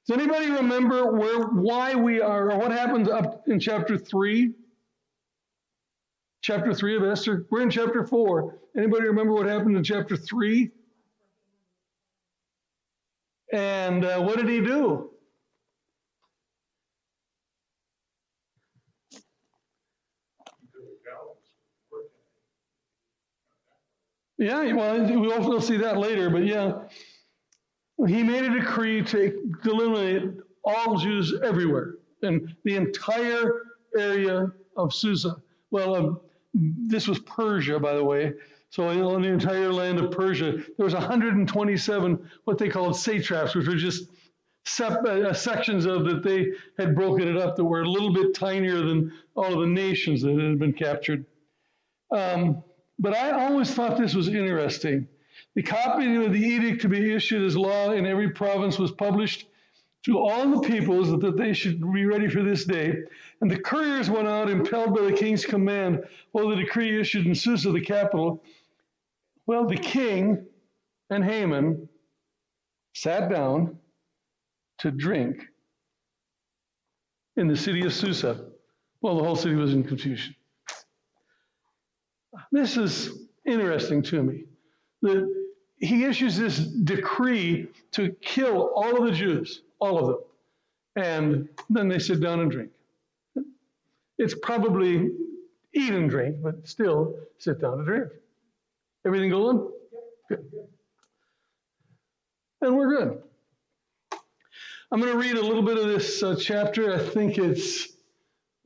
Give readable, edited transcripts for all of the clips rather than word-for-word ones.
Does anybody remember why we are, or what happens up in chapter 3? Chapter 3 of Esther. We're in chapter 4. Anybody remember what happened in chapter 3? And what did he do? Yeah, well, we'll see that later, but yeah. He made a decree to eliminate all Jews everywhere in the entire area of Susa. Well, this was Persia, by the way. So in the entire land of Persia, there was 127 what they called satraps, which were just sections of that they had broken it up that were a little bit tinier than all of the nations that had been captured. But I always thought this was interesting. The copy of the edict to be issued as law in every province was published to all the peoples that they should be ready for this day. And the couriers went out, impelled by the king's command, while the decree issued in Susa, the capital. Well, the king and Haman sat down to drink in the city of Susa. Well, the whole city was in confusion. This is interesting to me. He issues this decree to kill all of the Jews, all of them. And then they sit down and drink. It's probably eat and drink, but still sit down and drink. Everything going? Good. And we're good. I'm going to read a little bit of this chapter. I think it's,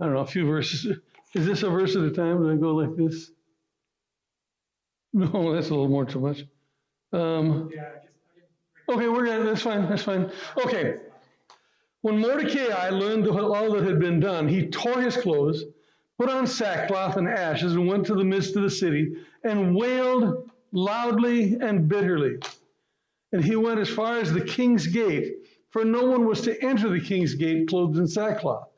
I don't know, a few verses. Is this a verse at a time? Do I go like this? No, that's a little more too much. Okay, we're good. That's fine. That's fine. Okay. When Mordecai learned all that had been done, he tore his clothes, put on sackcloth and ashes, and went to the midst of the city and wailed loudly and bitterly. And he went as far as the king's gate, for no one was to enter the king's gate clothed in sackcloth.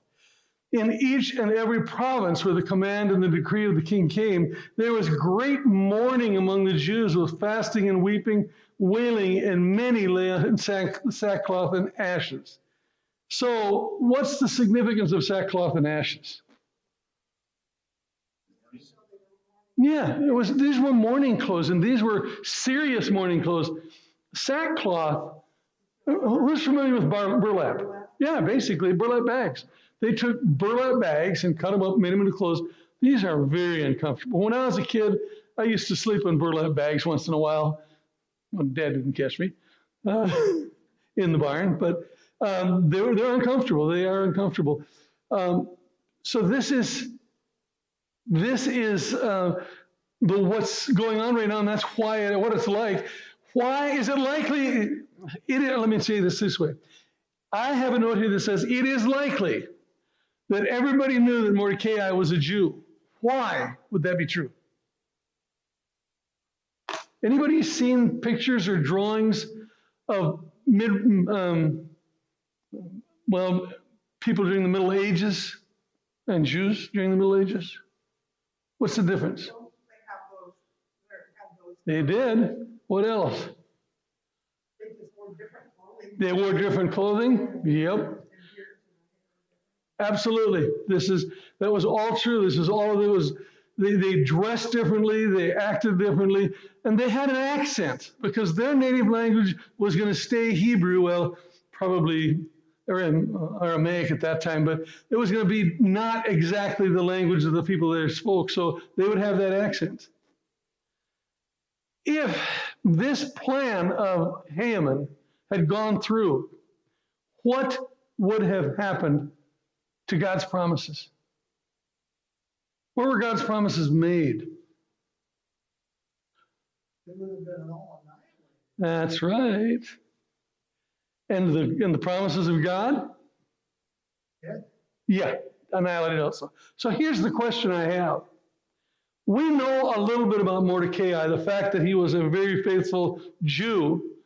In each and every province where the command and the decree of the king came, there was great mourning among the Jews with fasting and weeping, wailing, and many lay in sackcloth and ashes. So what's the significance of sackcloth and ashes? Yeah, these were mourning clothes, and these were serious mourning clothes. Sackcloth, who's familiar with burlap? Yeah, basically burlap bags. They took burlap bags and cut them up, made them into clothes. These are very uncomfortable. When I was a kid, I used to sleep in burlap bags once in a while when Dad didn't catch me in the barn. But they're uncomfortable. They are uncomfortable. So this is what's going on right now, and that's why what it's like. Why is it likely? Let me say this way. I have a note here that says it is likely that everybody knew that Mordecai was a Jew. Why would that be true? Anybody seen pictures or drawings of people during the Middle Ages and Jews during the Middle Ages? What's the difference? They did. What else? They just wore different clothing. They wore different clothing? Yep. Absolutely. That was all true. This is all it was. They dressed differently, they acted differently, and they had an accent because their native language was going to stay Hebrew, well, probably Aramaic at that time, but it was going to be not exactly the language of the people there spoke, so they would have that accent. If this plan of Haman had gone through, what would have happened to God's promises? Where were God's promises made? They would have been all annihilated. That's right. And the promises of God? Yeah, annihilated also. So here's the question I have. We know a little bit about Mordecai, the fact that he was a very faithful Jew.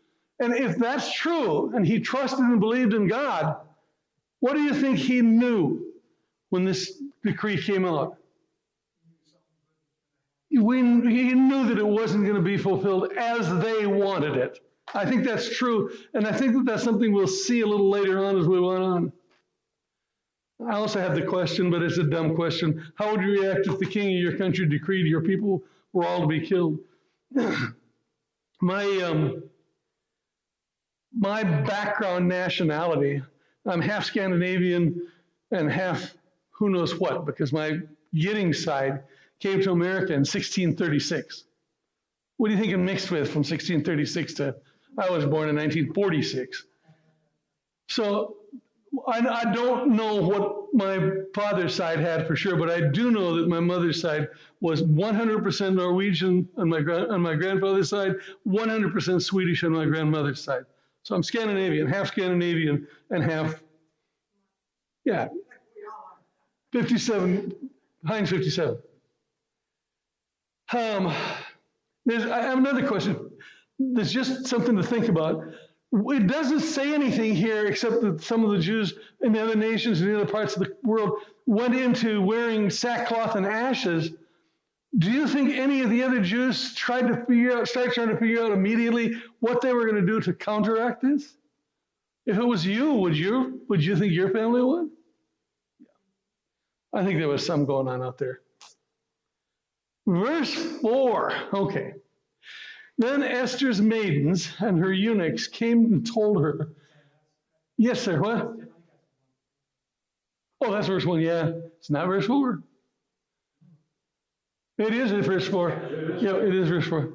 And if that's true, and he trusted and believed in God, what do you think he knew when this decree came out? He knew that it wasn't going to be fulfilled as they wanted it. I think that's true, and I think that that's something we'll see a little later on as we went on. I also have the question, but it's a dumb question. How would you react if the king of your country decreed your people were all to be killed? My background nationality, I'm half Scandinavian and half who knows what, because my Gidding side came to America in 1636. What do you think it mixed with from 1636 to, I was born in 1946. So I don't know what my father's side had for sure, but I do know that my mother's side was 100% Norwegian on my grandfather's side, 100% Swedish on my grandmother's side. So I'm Scandinavian, and half, yeah, 57, Heinz 57. I have another question. There's just something to think about. It doesn't say anything here except that some of the Jews in the other nations and the other parts of the world went into wearing sackcloth and ashes. Do you think any of the other Jews start trying to figure out immediately what they were going to do to counteract this? If it was you, would you think your family would? I think there was some going on out there. Verse 4, okay. Then Esther's maidens and her eunuchs came and told her. Yes, sir, what? Oh, that's verse 1, yeah. It's not verse 4. It is verse 4. Yep, it is verse 4.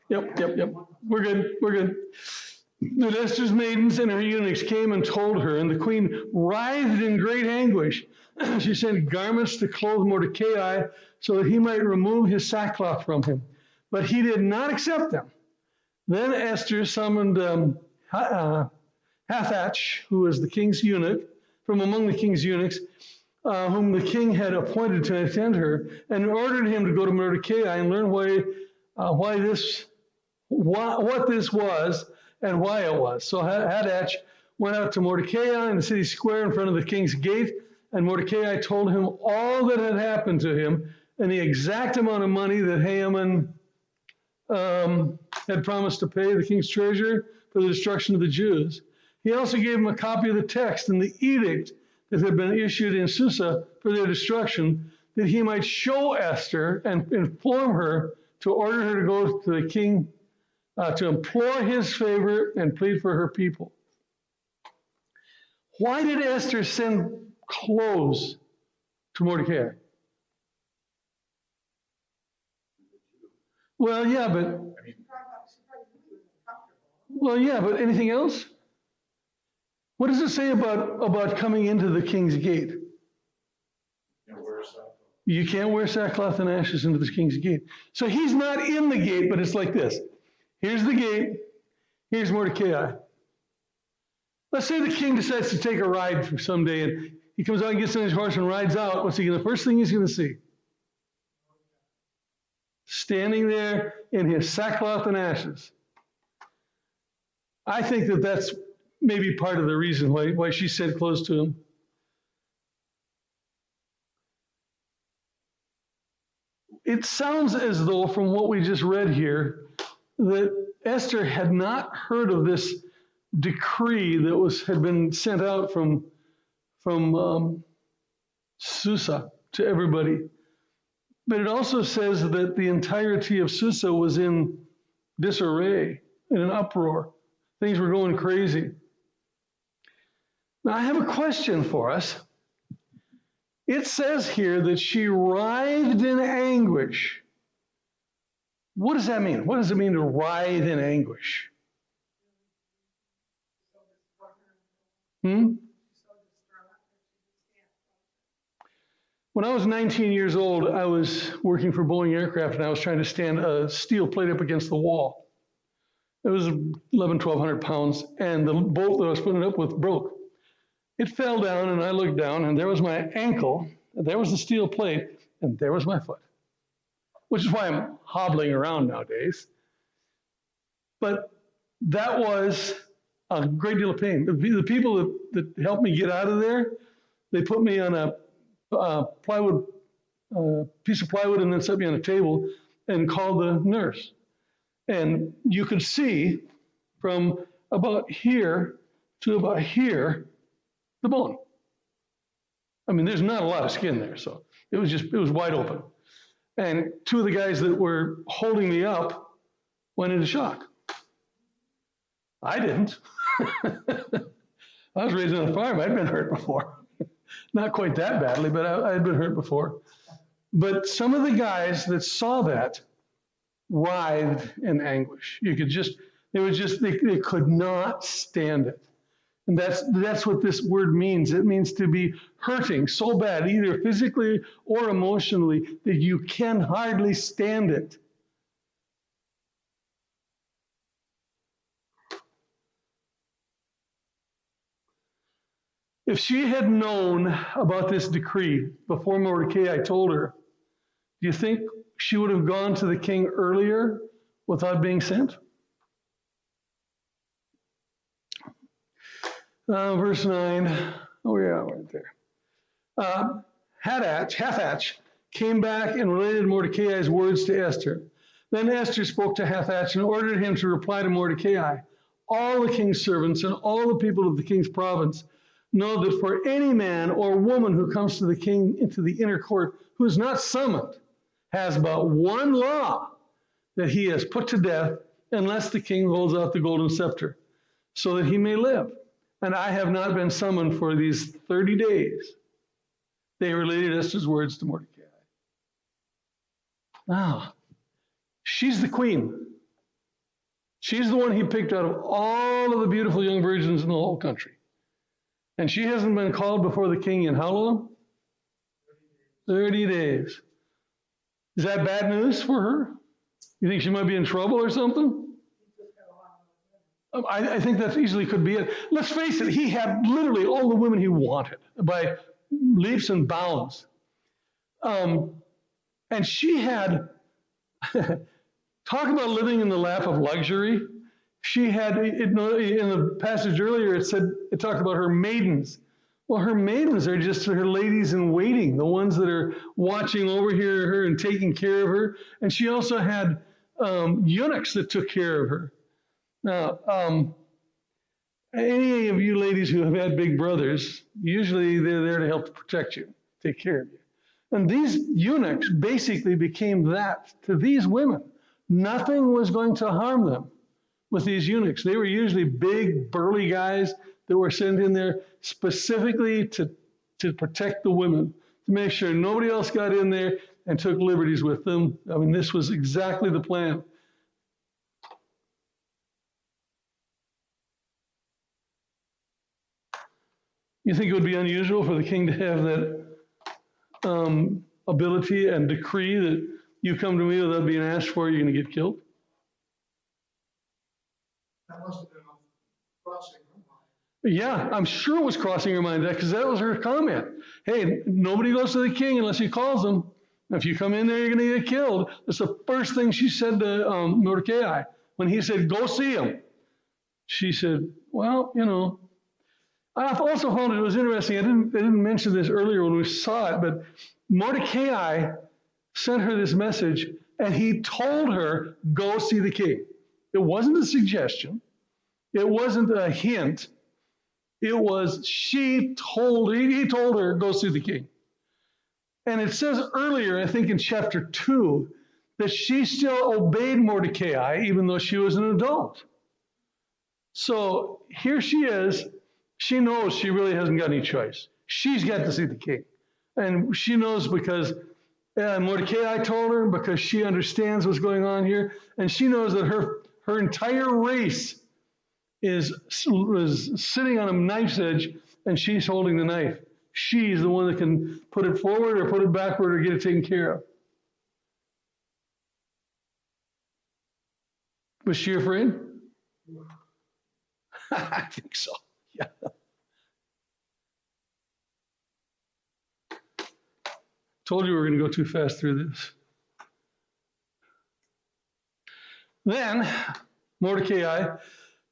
Yep. We're good. Then Esther's maidens and her eunuchs came and told her, and the queen writhed in great anguish. She sent garments to clothe Mordecai so that he might remove his sackcloth from him. But he did not accept them. Then Esther summoned Hathach, who was the king's eunuch, from among the king's eunuchs, whom the king had appointed to attend her, and ordered him to go to Mordecai and learn what this was and why it was. So Hathach went out to Mordecai in the city square in front of the king's gate, and Mordecai told him all that had happened to him and the exact amount of money that Haman had promised to pay the king's treasurer for the destruction of the Jews. He also gave him a copy of the text and the edict that had been issued in Susa for their destruction, that he might show Esther and inform her to order her to go to the king to implore his favor and plead for her people. Why did Esther send clothes to Mordecai? Well, yeah, but anything else? What does it say about coming into the king's gate? You can't wear sackcloth and ashes into the king's gate. So he's not in the gate, but it's like this. Here's the gate. Here's Mordecai. Let's say the king decides to take a ride for someday, and he comes out and gets on his horse and rides out. What's the first thing he's going to see? Standing there in his sackcloth and ashes. I think that that's maybe part of the reason why she sent close to him. It sounds as though, from what we just read here, that Esther had not heard of this decree that had been sent out from Susa to everybody. But it also says that the entirety of Susa was in disarray, in an uproar. Things were going crazy. Now, I have a question for us. It says here that she writhed in anguish. What does that mean? What does it mean to writhe in anguish? When I was 19 years old, I was working for Boeing Aircraft, and I was trying to stand a steel plate up against the wall. It was 1,200 pounds, and the bolt that I was putting it up with broke. It fell down, and I looked down, and there was my ankle, and there was the steel plate, and there was my foot, which is why I'm hobbling around nowadays. But that was a great deal of pain. The people that helped me get out of there, they put me on a piece of plywood and then set me on a table and called the nurse. And you could see from about here to about here, the bone. I mean, there's not a lot of skin there, so it was wide open. And two of the guys that were holding me up went into shock. I didn't. I was raised on a farm. I'd been hurt before. Not quite that badly, but I had been hurt before. But some of the guys that saw that writhed in anguish. They could not stand it. And that's what this word means. It means to be hurting so bad, either physically or emotionally, that you can hardly stand it. If she had known about this decree before Mordecai told her, do you think she would have gone to the king earlier without being sent? Verse 9. Oh, yeah, right there. Hathach came back and related Mordecai's words to Esther. Then Esther spoke to Hathach and ordered him to reply to Mordecai. All the king's servants and all the people of the king's province know that for any man or woman who comes to the king into the inner court who is not summoned, has but one law, that he has put to death unless the king holds out the golden scepter, so that he may live. And I have not been summoned for these 30 days. They related Esther's words to Mordecai. Now, she's the queen. She's the one he picked out of all of the beautiful young virgins in the whole country. And she hasn't been called before the king in how long? 30 days. Is that bad news for her? You think she might be in trouble or something? I think that easily could be it. Let's face it, he had literally all the women he wanted by leaps and bounds. And she had, talk about living in the lap of luxury. She had, in the passage earlier, it talked about her maidens. Well, her maidens are just her ladies in waiting, the ones that are watching over her and taking care of her. And she also had eunuchs that took care of her. Now, any of you ladies who have had big brothers, usually they're there to help protect you, take care of you. And these eunuchs basically became that to these women. Nothing was going to harm them with these eunuchs. They were usually big, burly guys that were sent in there specifically to protect the women, to make sure nobody else got in there and took liberties with them. I mean, this was exactly the plan. You think it would be unusual for the king to have that ability and decree that you come to me without being asked for, you're going to get killed? That must have been crossing her mind. Yeah, I'm sure it was crossing her mind, because that was her comment. Hey, nobody goes to the king unless he calls them. If you come in there, you're going to get killed. That's the first thing she said to Mordecai. When he said, go see him, she said, well, you know. I also found it was interesting. I didn't mention this earlier when we saw it, but Mordecai sent her this message, and he told her, go see the king. It wasn't a suggestion. It wasn't a hint. It was he told her, go see the king. And it says earlier, I think in chapter 2, that she still obeyed Mordecai, even though she was an adult. So here she is. She knows she really hasn't got any choice. She's got to see the king. And she knows because Mordecai told her, because she understands what's going on here. And she knows that her entire race is sitting on a knife's edge, and she's holding the knife. She's the one that can put it forward or put it backward or get it taken care of. Was she afraid? I think so. Yeah. Told you we were going to go too fast through this. Then Mordecai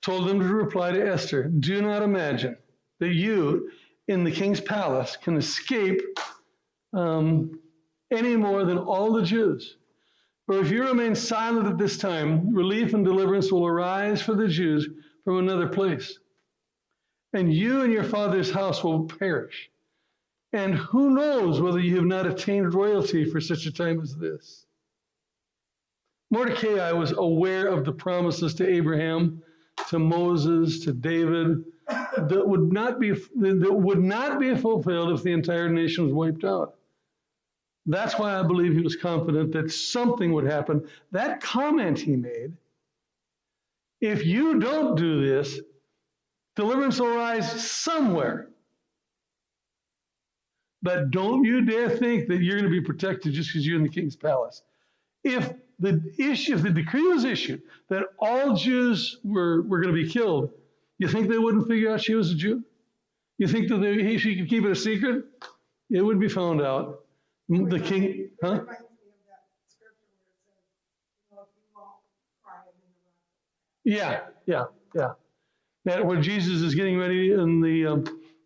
told them to reply to Esther, do not imagine that you in the king's palace can escape any more than all the Jews. For if you remain silent at this time, relief and deliverance will arise for the Jews from another place. And you and your father's house will perish. And who knows whether you have not attained royalty for such a time as this? Mordecai was aware of the promises to Abraham, to Moses, to David, that would not be fulfilled if the entire nation was wiped out. That's why I believe he was confident that something would happen. That comment he made, if you don't do this, deliverance will rise somewhere. But don't you dare think that you're going to be protected just because you're in the king's palace. If the decree was issued that all Jews were going to be killed, you think they wouldn't figure out she was a Jew? You think that she could keep it a secret? It would be found out. The king, huh? Yeah. That when Jesus is getting ready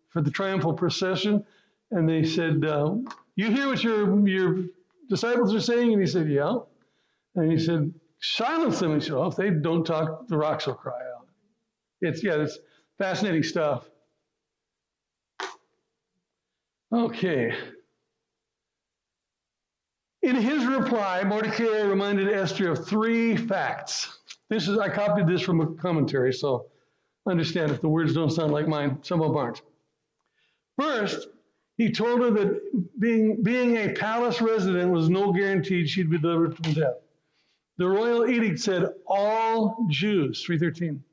for the triumphal procession, and they said, "You hear what your disciples are saying?" And he said, "Yeah." And he said, "Silence them." And he said, "Oh, if they don't talk, the rocks will cry out." It's fascinating stuff. Okay. In his reply, Mordecai reminded Esther of 3 facts. I copied this from a commentary, so understand if the words don't sound like mine, some of them aren't. First, he told her that being a palace resident was no guarantee she'd be delivered from death. The royal edict said all Jews, 313.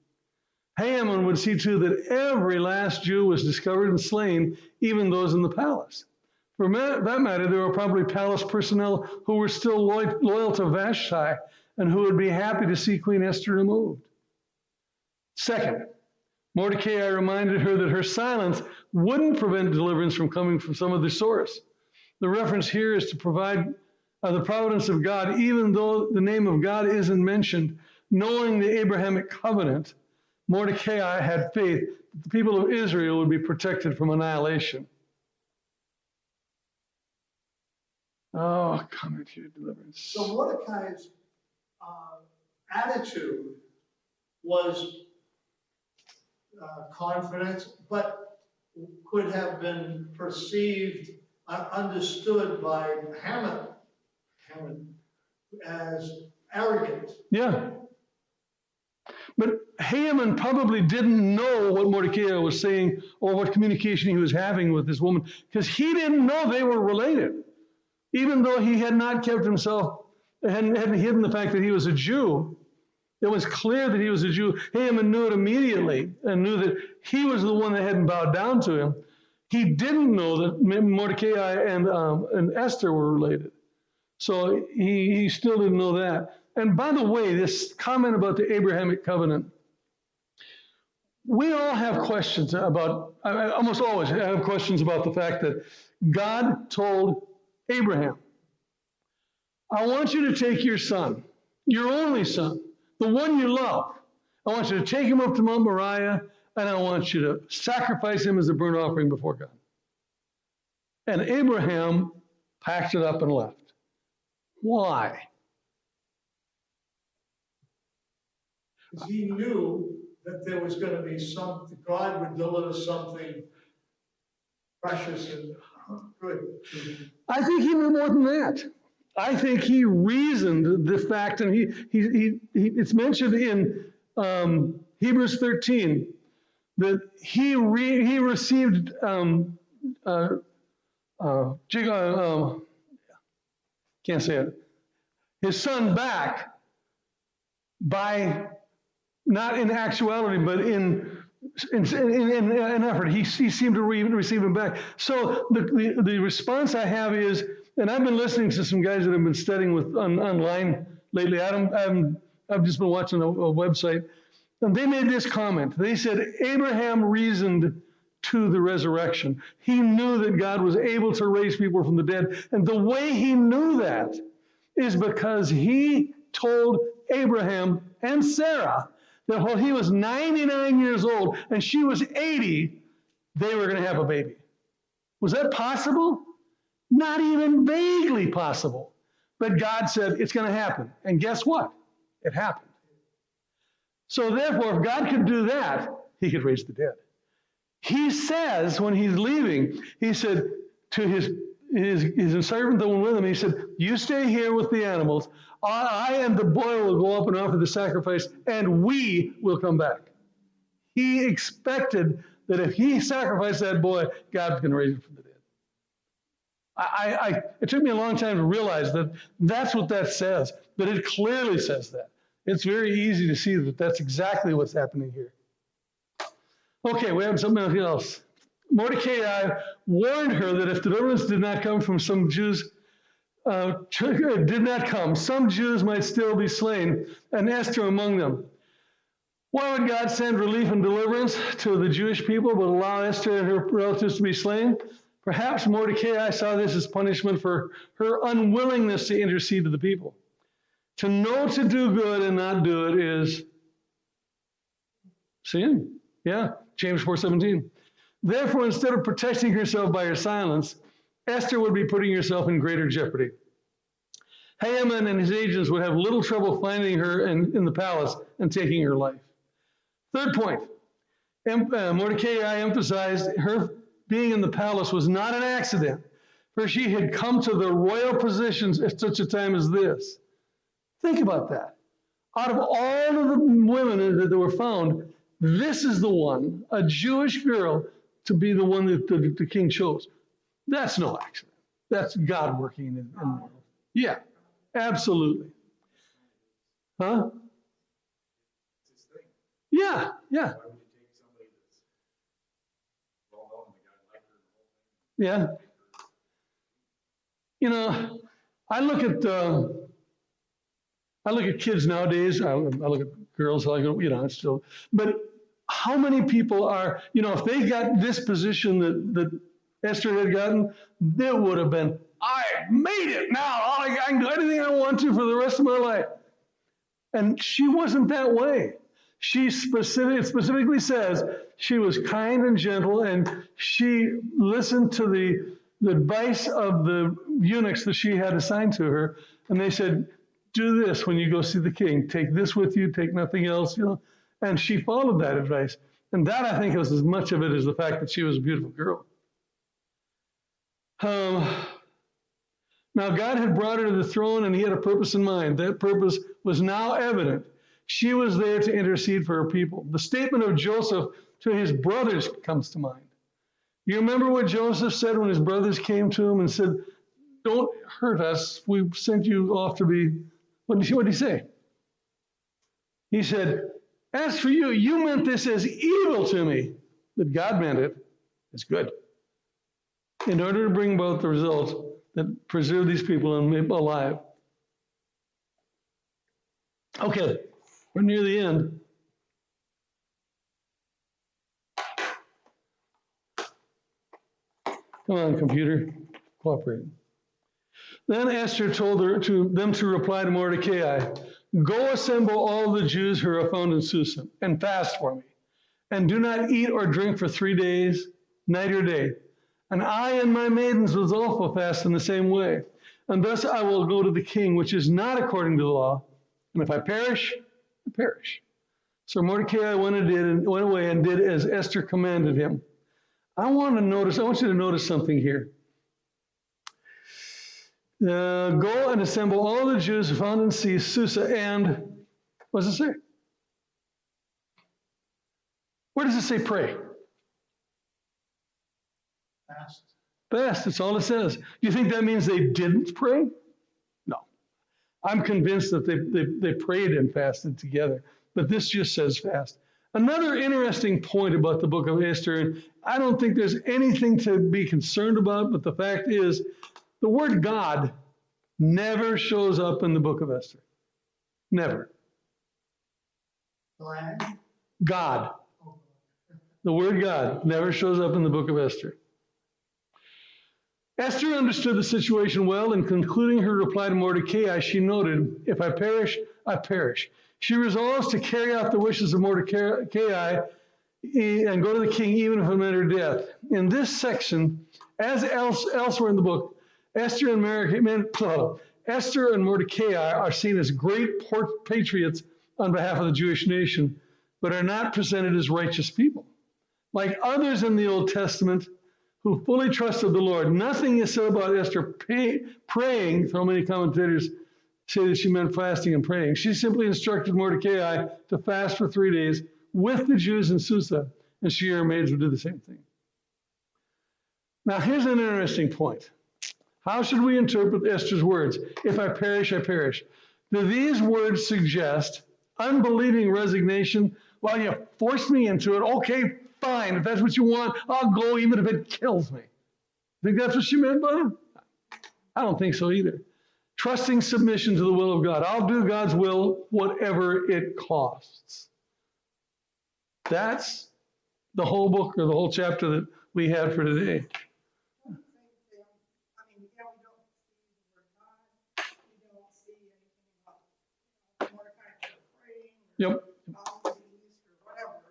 Haman would see to that every last Jew was discovered and slain, even those in the palace. For that matter, there were probably palace personnel who were still loyal to Vashti and who would be happy to see Queen Esther removed. Second, Mordecai reminded her that her silence wouldn't prevent deliverance from coming from some other source. The reference here is to provide the providence of God, even though the name of God isn't mentioned. Knowing the Abrahamic covenant, Mordecai had faith that the people of Israel would be protected from annihilation. Oh, comment here, deliverance. So Mordecai's attitude was confident, but could have been perceived, understood by Haman as arrogant. Yeah. But Haman probably didn't know what Mordecai was saying or what communication he was having with this woman, because he didn't know they were related. Even though he had not kept himself, hadn't hidden the fact that he was a Jew, it was clear that he was a Jew. Haman knew it immediately and knew that he was the one that hadn't bowed down to him. He didn't know that Mordecai and Esther were related. So he still didn't know that. And by the way, this comment about the Abrahamic covenant, we all have questions about, I almost always have questions about the fact that God told Abraham, I want you to take your son, your only son, the one you love. I want you to take him up to Mount Moriah, and I want you to sacrifice him as a burnt offering before God. And Abraham packed it up and left. Why? Because he knew that there was going to be something, God would deliver something precious and good to him. I think he knew more than that. I think he reasoned the fact, and it's mentioned in Hebrews 13 that he received can't say it, his son back by, not in actuality, but in effort. He seemed to receive him back. So the response I have is, and I've been listening to some guys that have been studying online lately. I've just been watching a website, and they made this comment. They said Abraham reasoned to the resurrection. He knew that God was able to raise people from the dead, and the way he knew that is because he told Abraham and Sarah that while he was 99 years old and she was 80, they were going to have a baby. Was that possible? Not even vaguely possible. But God said, it's going to happen. And guess what? It happened. So therefore, if God could do that, he could raise the dead. He says when he's leaving, he said to his servant, the one with him, he said, you stay here with the animals. I and the boy will go up and offer the sacrifice, and we will come back. He expected that if he sacrificed that boy, God was going to raise him from the dead. It took me a long time to realize that that's what that says, but it clearly says that. It's very easy to see that that's exactly what's happening here. Okay, we have something else. Mordecai warned her that if deliverance did not come from some Jews, did not come, some Jews might still be slain, and Esther among them. Why would God send relief and deliverance to the Jewish people, but allow Esther and her relatives to be slain? Perhaps Mordecai saw this as punishment for her unwillingness to intercede to the people. To know to do good and not do it is sin. Yeah, James 4:17. Therefore, instead of protecting herself by her silence, Esther would be putting herself in greater jeopardy. Haman and his agents would have little trouble finding her in the palace and taking her life. Third point, Mordecai emphasized her being in the palace was not an accident, for she had come to the royal positions at such a time as this. Think about that. Out of all of the women that were found, this is the one, a Jewish girl, to be the one that the king chose. That's no accident. That's God working in the world. Yeah, absolutely. Huh? Yeah, yeah. Yeah. You know, I look at kids nowadays. I look at girls. It's still. But how many people are? If they got this position that Esther had gotten, there would have been. I made it. Now I can do anything I want to for the rest of my life. And she wasn't that way. She specifically says she was kind and gentle, and she listened to the advice of the eunuchs that she had assigned to her, and they said, do this when you go see the king. Take this with you, take nothing else, And she followed that advice. And that, I think, was as much of it as the fact that she was a beautiful girl. Now, God had brought her to the throne, and he had a purpose in mind. That purpose was now evident. She was there to intercede for her people. The statement of Joseph to his brothers comes to mind. You remember what Joseph said when his brothers came to him and said, don't hurt us. We sent you off to be, what did he say? He said, as for you, you meant this as evil to me, but God meant it as good, in order to bring about the result that preserve these people and make them alive. Okay, we're near the end. Come on, computer, cooperate. Then Esther told them to reply to Mordecai, go assemble all the Jews who are found in Susa and fast for me, and do not eat or drink for 3 days, night or day. And I and my maidens will also fast in the same way. And thus I will go to the king, which is not according to the law. And if I perish, I perish. So Mordecai went away and did as Esther commanded him. I want you to notice something here. Go and assemble all the Jews who found in Susa and, what does it say? Where does it say pray? Fast. Fast, that's all it says. Do you think that means they didn't pray? No. I'm convinced that they prayed and fasted together, but this just says fast. Another interesting point about the book of Esther, and I don't think there's anything to be concerned about, but the fact is, the word God never shows up in the book of Esther. Never. God. The word God never shows up in the book of Esther. Esther understood the situation well, and concluding her reply to Mordecai, she noted, if I perish, I perish. She resolves to carry out the wishes of Mordecai and go to the king, even if it meant her death. In this section, as elsewhere in the book, Esther and Esther and Mordecai are seen as great patriots on behalf of the Jewish nation, but are not presented as righteous people. Like others in the Old Testament who fully trusted the Lord, nothing is said about Esther praying, though many commentators say that she meant fasting and praying. She simply instructed Mordecai to fast for 3 days with the Jews in Susa, and she and her maids would do the same thing. Now, here's an interesting point. How should we interpret Esther's words? If I perish, I perish. Do these words suggest unbelieving resignation? Well, you forced me into it. Okay, fine. If that's what you want, I'll go even if it kills me. Think that's what she meant by it? I don't think so either. Trusting submission to the will of God. I'll do God's will, whatever it costs. That's the whole book or the whole chapter that we had for today. Yep. Or whatever,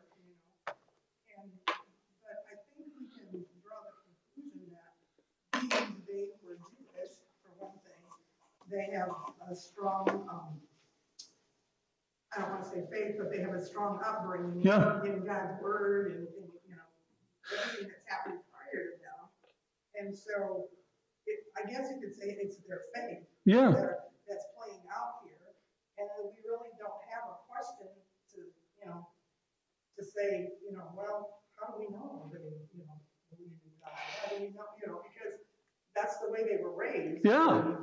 And but I think we can draw the conclusion that they were Jewish, for one thing. They have a strong, I don't want to say faith, but they have a strong upbringing in God's word and everything that's happened prior to them. And so I guess you could say it's their faith that's playing out here. And we really don't have a question to say, well, how do we know they, believe in God? How do we know, because that's the way they were raised. Yeah.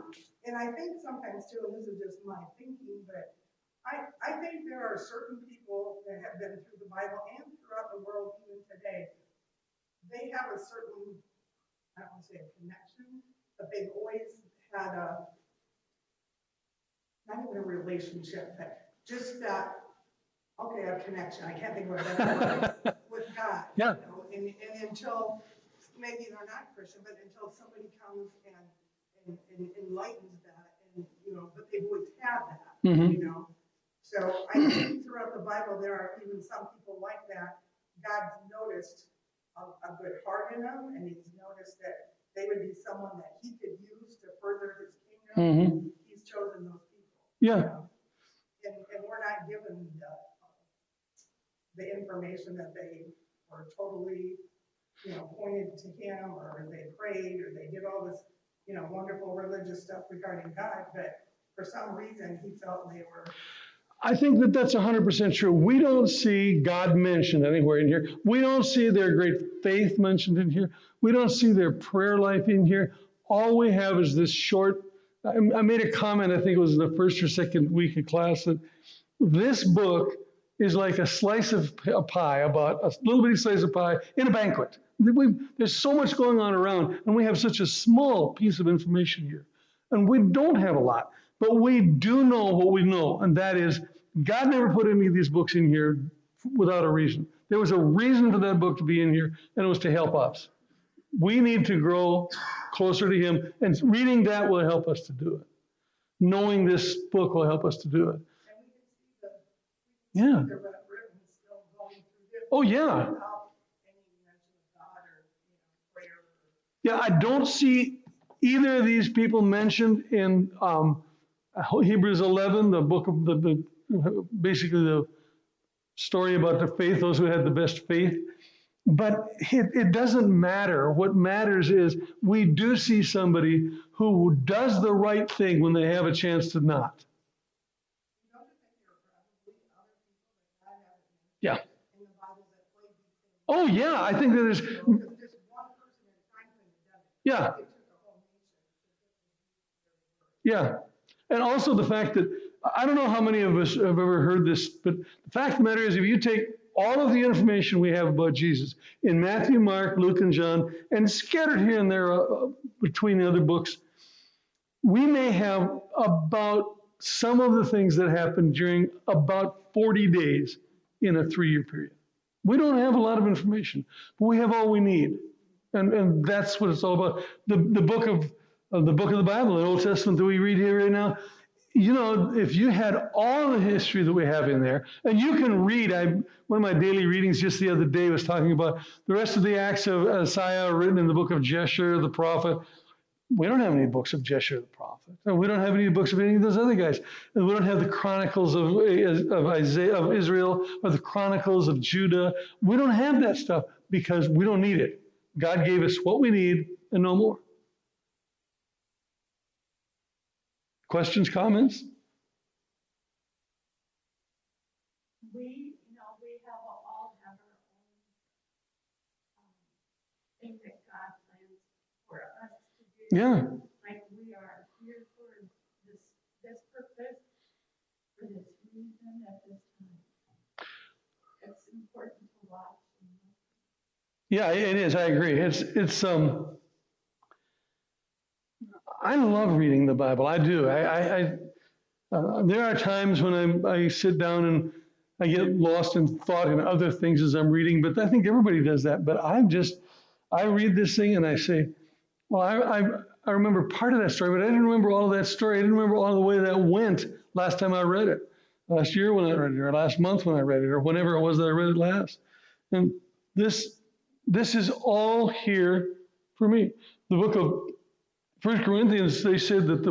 And I think sometimes too, and this is just my thinking, but I think there are certain people that have been through the Bible and throughout the world even today. They have a certain, I don't want to say a connection, but they've always had not even a relationship, but just that, a connection. I can't think of what that is, with God. Yeah. And until, maybe they're not Christian, but until somebody comes and enlightens that, and, but they've always had that, Mm-hmm. So I think throughout the Bible, there are even some people like that. God's noticed a good heart in them, and he's noticed that they would be someone that he could use to further his kingdom. Mm-hmm. He's chosen those people. Yeah. And we're not given the information that they were totally, pointed to him, or they prayed, or they did all this, wonderful religious stuff regarding God, but for some reason he felt they were. I think that that's 100% true. We don't see God mentioned anywhere in here. We don't see their great faith mentioned in here. We don't see their prayer life in here. All we have is this short, I made a comment, I think it was in the first or second week of class, that this book is like a slice of a pie, about a little bitty slice of pie in a banquet. There's so much going on around, and we have such a small piece of information here. And we don't have a lot, but we do know what we know, and that is God never put any of these books in here without a reason. There was a reason for that book to be in here, and it was to help us. We need to grow closer to him, and reading that will help us to do it. Knowing this book will help us to do it. Yeah. Oh, yeah. Yeah, I don't see either of these people mentioned in Hebrews 11, the book of basically the story about the faith, those who had the best faith. But it doesn't matter. What matters is we do see somebody who does the right thing when they have a chance to not. Yeah. Oh, yeah, I think that is. Yeah. Yeah. And also the fact that, I don't know how many of us have ever heard this, but the fact of the matter is, if you take all of the information we have about Jesus in Matthew, Mark, Luke, and John, and scattered here and there between the other books, we may have about some of the things that happened during about 40 days in a 3-year period. We don't have a lot of information, but we have all we need. And that's what it's all about. The book of the Bible, the Old Testament that we read here right now, if you had all the history that we have in there, and you can read, one of my daily readings just the other day was talking about the rest of the Acts of Isaiah written in the book of Jeshurun, the prophet. We don't have any books of Jeshua the prophet. And we don't have any books of any of those other guys. And we don't have the chronicles of Isaiah, of Israel, or the chronicles of Judah. We don't have that stuff because we don't need it. God gave us what we need and no more. Questions, comments? We have all have our own thing that God plans for us to do. Yeah. Like we are here for this purpose, for this reason at this time. It's important to watch. Yeah, it is. I agree. I love reading the Bible. I do. There are times when I sit down and I get lost in thought and other things as I'm reading, but I think everybody does that. But I read this thing and I say, well, I remember part of that story, but I didn't remember all of that story. I didn't remember all the way that went last time I read it, last year when I read it, or last month when I read it, or whenever it was that I read it last. And this is all here for me. The book of 1 Corinthians, they said that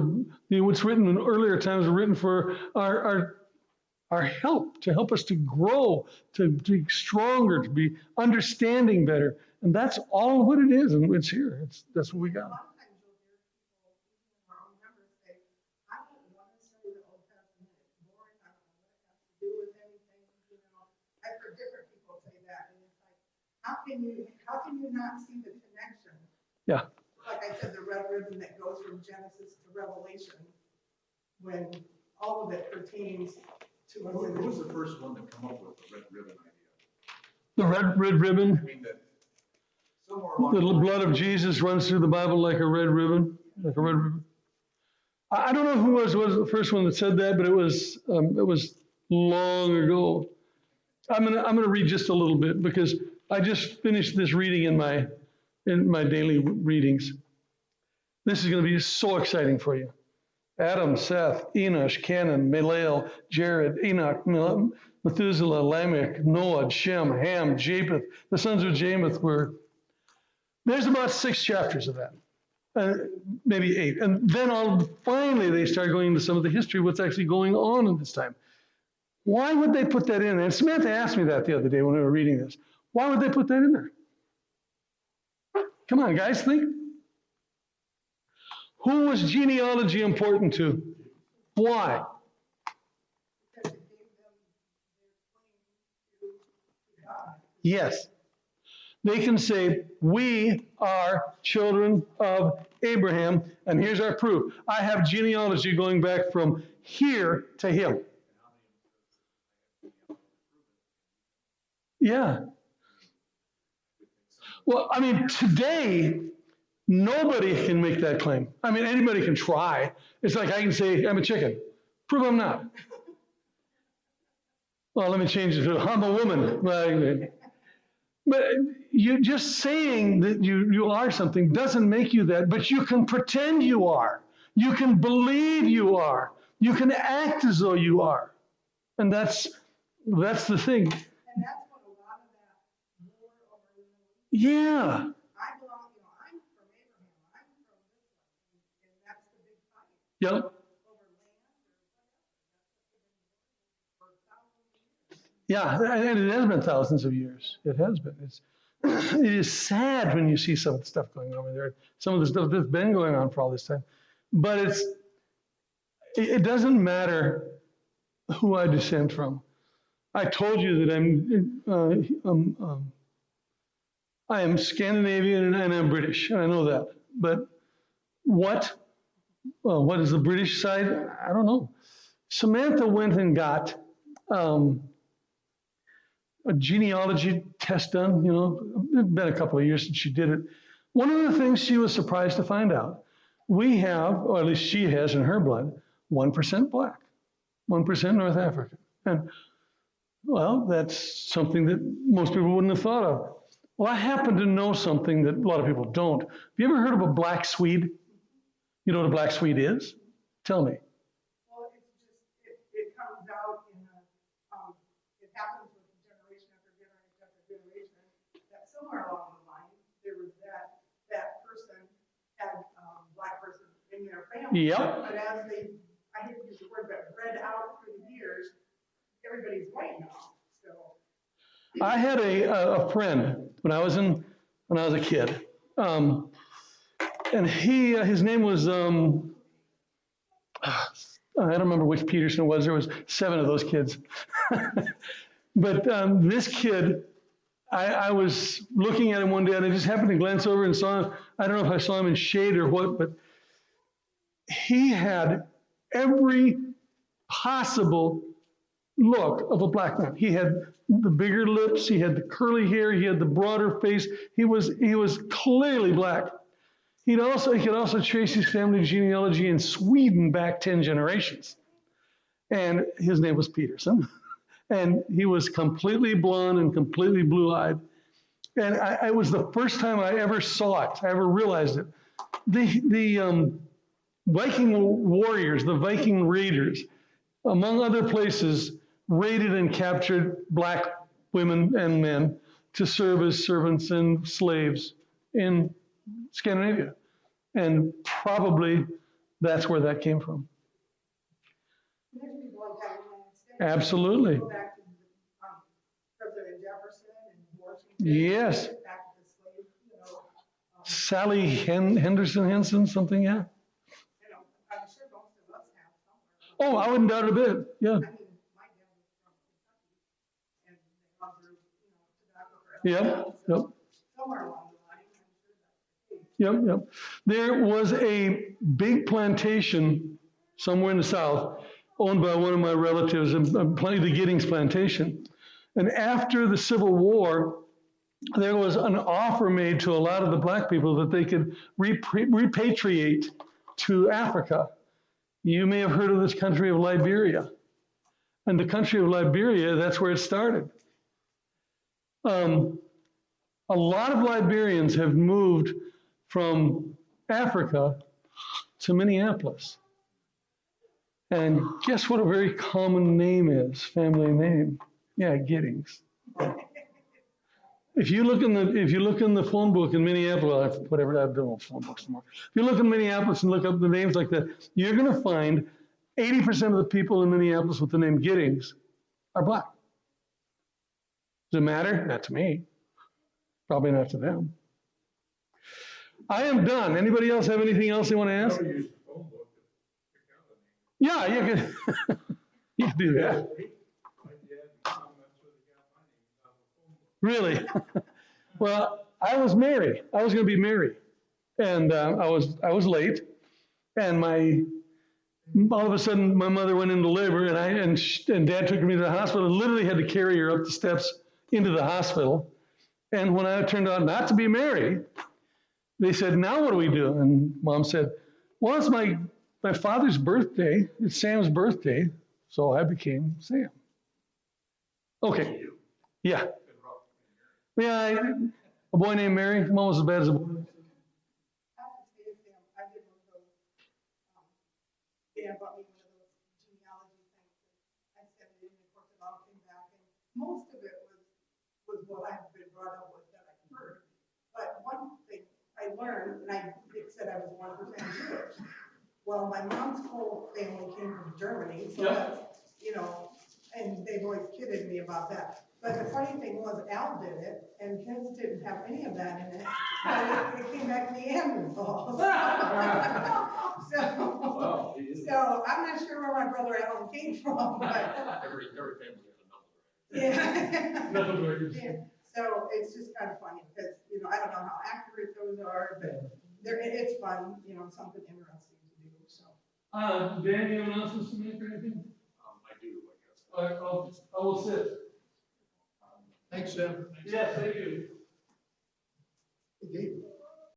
what's written in earlier times were written for our help, to help us to grow, to be stronger, to be understanding better. And that's all what it is, and it's here. That's what we got. A lot of times you'll hear people, even our own members, say, I don't want to study the Old Testament. It's boring. I don't know what it has to do with anything. I've heard different people say that, and it's like, how can you not see the connection? Yeah. Like I said, the red ribbon that goes from Genesis to Revelation, when all of it pertains to us. Who was the first one to come up with the red ribbon idea? The red ribbon. I mean, that somewhere The along blood of Jesus runs through the Bible like a red ribbon, like a red ribbon. I don't know who was the first one that said that, but it was long ago. I'm gonna read just a little bit because I just finished this reading in my daily readings. This is going to be so exciting for you. Adam, Seth, Enosh, Canan, Malel, Jared, Enoch, Methuselah, Lamech, Noah, Shem, Ham, Japheth. The sons of Japheth there's about 6 chapters of that, maybe 8. And then finally they start going into some of the history of what's actually going on in this time. Why would they put that in? And Samantha asked me that the other day when we were reading this. Why would they put that in there? Come on, guys, think. Who was genealogy important to? Why? Because it gave them their claim to God. Yes. They can say, we are children of Abraham, and here's our proof. I have genealogy going back from here to him. Yeah. Well, I mean, today, nobody can make that claim. I mean, anybody can try. It's like I can say, I'm a chicken. Prove I'm not. Well, let me change it to, I'm a woman. But you just saying that you are something doesn't make you that, but you can pretend you are. You can believe you are. You can act as though you are. And that's the thing. And that's what a lot of that war over the Yeah. I belong, I'm from Abraham, I'm from this one, and that's the big fight Yep. over land or whatever. For thousands of years. Yeah, and it has been thousands of years. It has been. It is sad when you see some of the stuff going on there. Some of the stuff that's been going on for all this time. But it doesn't matter who I descend from. I told you that I am Scandinavian and I'm British, and I know that. But what is the British side? I don't know. Samantha went and got a genealogy test done. It's been a couple of years since she did it. One of the things she was surprised to find out, we have, or at least she has in her blood, 1% black, 1% North African. And well, that's something that most people wouldn't have thought of. Well, I happen to know something that a lot of people don't. Have you ever heard of a black Swede? You know what a black Swede is? Tell me. Well, it's just, it comes out in it happens with generation after generation after generation, that somewhere along the line, there was that person had black family. Yep. But as they, I hate to use the word, but bred out through the years, everybody's white now, so. I had a friend when I was a kid. And his name was, I don't remember which Peterson it was. There was 7 of those kids. But this kid, I was looking at him one day and I just happened to glance over and saw him. I don't know if I saw him in shade or what, but he had every possible look of a black man. He had the bigger lips, he had the curly hair, he had the broader face. He was clearly black. He could also trace his family genealogy in Sweden back 10 generations. And his name was Peterson. And he was completely blonde and completely blue-eyed. And it was the first time I ever saw it, I ever realized it. The Viking warriors, the Viking raiders, among other places, raided and captured black women and men to serve as servants and slaves in Scandinavia. And probably that's where that came from. There's people like that in the United States. Absolutely. Go back to President Jefferson and Washington. Yes. Back to the slave, Sally Henderson, something, yeah. I'm sure most of us have somewhere. Oh, I wouldn't doubt it a bit, yeah. I mean, my dad was from Kentucky, and they all grew, tobacco for Yep, alcohol, yep. so somewhere along the line, I'm sure that's the case. Yep. There was a big plantation somewhere in the South owned by one of my relatives, the Giddings plantation. And after the Civil War, there was an offer made to a lot of the black people that they could repatriate to Africa. You may have heard of this country of Liberia. And the country of Liberia, that's where it started. A lot of Liberians have moved from Africa to Minneapolis. And guess what a very common name is, family name? Yeah, Giddings. If you look in the phone book in Minneapolis, whatever, I don't know phone books anymore. If you look in Minneapolis and look up the names like that, you're going to find 80% of the people in Minneapolis with the name Giddings are black. Does it matter? Not to me. Probably not to them. I am done. Anybody else have anything else they want to ask? Never used the phone book to pick out a name. Yeah, you can, you can do that. My dad and mom, that's where they got my name, out of the phone book. Really? Well, I was Mary. I was going to be Mary. And I was late. And all of a sudden, my mother went into labor, and Dad took me to the hospital. Literally had to carry her up the steps into the hospital. And when I turned out not to be Mary, they said, "Now what do we do?" And Mom said, "Well, it's my father's birthday. It's Sam's birthday." So I became Sam. Okay. Yeah. Yeah, a boy named Mary. I'm almost as bad as a boy. I have to say, Sam, I did one of those, Dan bought me one of those genealogy things. I sent it in, of course, it all came back, and most of it was what I've been brought up with that I've heard. But one thing I learned, and it said I was 1% Jewish. Well, my mom's whole family came from Germany, so that's, and they've always kidded me about that. But the funny thing was, Al did it, and his didn't have any of that in it. But it came back Neanderthals. So I'm not sure where my brother Alan came from, but. Every family has a number. Yeah. Yeah. So it's just kind of funny, because, I don't know how accurate those are, but it's fun, something interesting to do, so. Dan, you have announcements to make or anything? I do, I guess. All right, I will sit. Thanks, Sam. Yes, thank you. Hey, Dave.